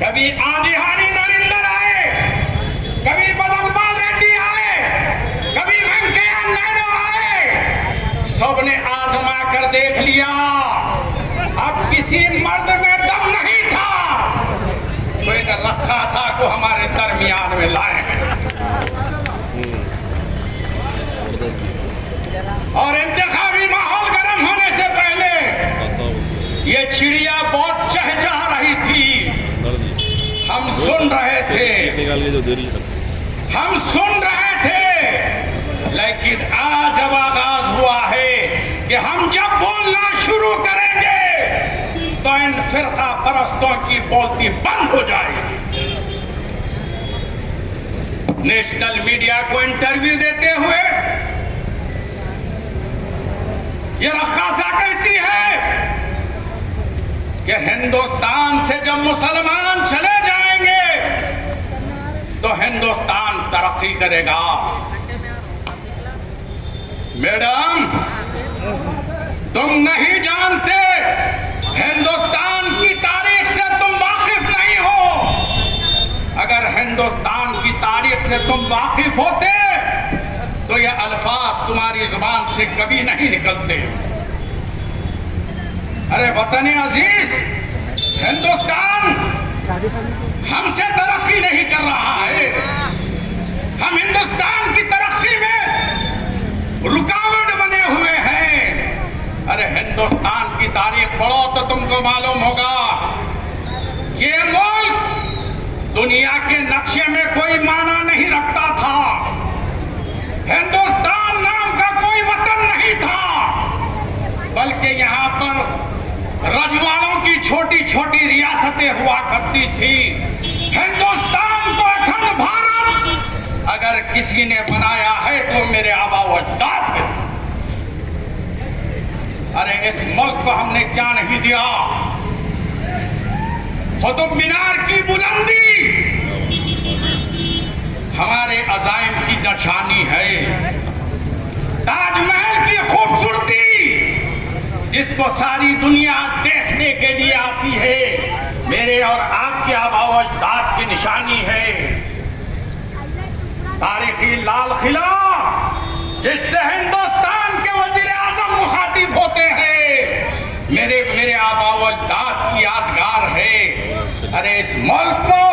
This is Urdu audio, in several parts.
کبھی آدیہانی نریندر آئے، کبھی بدمپال ریڈی آئے، کبھی وینکیا نائیڈو آئے، سب نے آزما کر دیکھ لیا، اب کسی مرد میں دم نہیں تھا تو ایک رقاصہ کو ہمارے درمیان میں لائے ہیں، اور انتخابی ماحول گرم ہونے سے پہلے یہ چڑیا بہت چہچہا رہی تھی، ہم سن رہے تھے، ہم سن رہے تھے، لیکن آج اب آغاز ہوا ہے کہ ہم جب بولنا شروع کریں گے تو ان فرقہ پرستوں کی بولتی بند ہو جائے گی۔ نیشنل میڈیا کو انٹرویو دیتے ہوئے یہ رقاصہ کہتی ہے کہ ہندوستان سے جب مسلمان چلے جائیں گے تو ہندوستان ترقی کرے گا۔ میڈم، تم نہیں جانتے، ہندوستان کی تاریخ سے تم واقف نہیں ہو، اگر ہندوستان کی تاریخ سے تم واقف ہوتے تو یہ الفاظ تمہاری زبان سے کبھی نہیں نکلتے۔ ارے وطن عزیز، ہندوستان ہم سے ترقی نہیں کر رہا ہے، ہم ہندوستان کی ترقی میں رکاوٹ بنے ہوئے ہیں۔ ارے ہندوستان کی تاریخ پڑھو تو تم کو معلوم ہوگا یہ ملک دنیا کے نقشے میں کوئی معنی نہیں رکھتا تھا، ہندوستان نام کا کوئی وطن نہیں تھا، بلکہ یہاں پر رجواڑوں کی چھوٹی چھوٹی ریاستیں ہوا کرتی تھی۔ ہندوستان کو اکھنڈ بھارت اگر کسی نے بنایا ہے تو میرے آبا و اجداد ہیں۔ ارے اس ملک کو ہم نے کیا نہیں دیا؟ قطب مینار کی بلندی ہمارے عزائم کی نشانی ہے، تاج محل کی خوبصورتی جس کو ساری دنیا دیکھنے کے لیے آتی ہے میرے اور آپ کے آبا و اجداد کی نشانی ہے، تاریخی لال قلعہ جس سے ہندوستان کے وزیر اعظم مخاطب ہوتے ہیں میرے آبا و اجداد کی یادگار ہے۔ ارے اس ملک کو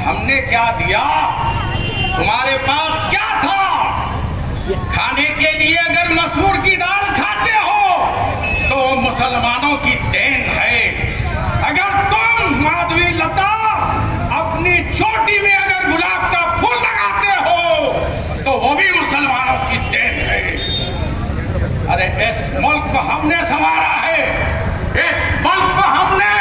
ہم نے کیا دیا؟ تمہارے پاس کیا تھا؟ کھانے کے لیے اگر مسور کی دال کھاتے ہو تو وہ مسلمانوں کی دین ہے، اگر تم مادھوی لتا اپنی چوٹی میں اگر گلاب کا پھول لگاتے ہو تو وہ بھی مسلمانوں کی دین ہے۔ ارے اس ملک کو ہم نے سنوارا ہے، اس ملک کو ہم نے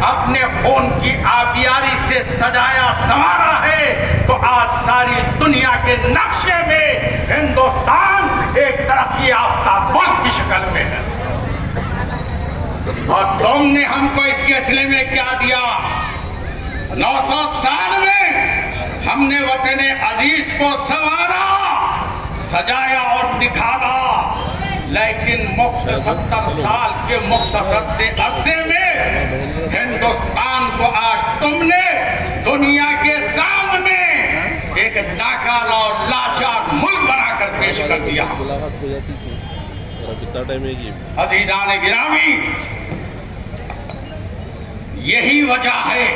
اپنے خون کی آبیاری سے سجایا سنوارا ہے، تو آج ساری دنیا کے نقشے میں ہندوستان ایک ترقی یافتہ ملک کی شکل میں ہے۔ اور تم نے ہم کو اس کے سلسلے میں کیا دیا؟ 900 سال میں ہم نے وطن عزیز کو سنوارا، سجایا اور نکھارا، لیکن مختصر 70 سال کے مختصر سے عرصے میں ہندوستان کو آج تم نے دنیا کے سامنے ایک ناکارہ اور لاچار ملک بنا کر پیش کر دیا۔ عزیزان گرامی، یہی وجہ ہے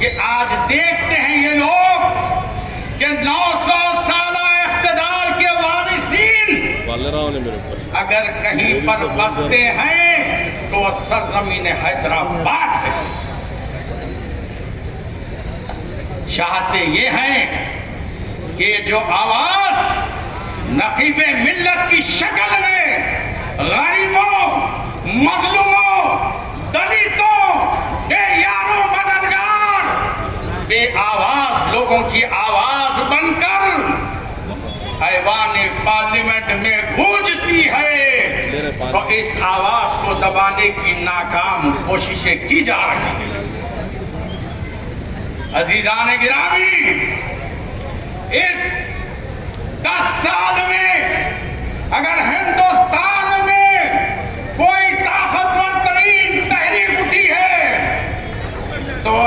کہ آج دیکھتے ہیں یہ لوگ کہ 900 سالہ اقتدار کے وارثین اگر کہیں پر بستے ہیں تو سرزمین حیدرآباد ہے۔ چاہتے یہ ہیں کہ جو آواز نقیب ملت کی شکل میں غریبوں، مظلوموں، دلتوں، بے یاروں مددگار، بے آواز لوگوں کی آواز بن کر ایوان پارلیمنٹ میں گونجتی ہے، تو اس آواز کو دبانے کی ناکام کوششیں کی جا رہی ہیں۔ عزیزان گرامی، اس 10 سال میں اگر ہندوستان میں کوئی طاقتور ترین تحریک اٹھی ہے تو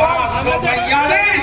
542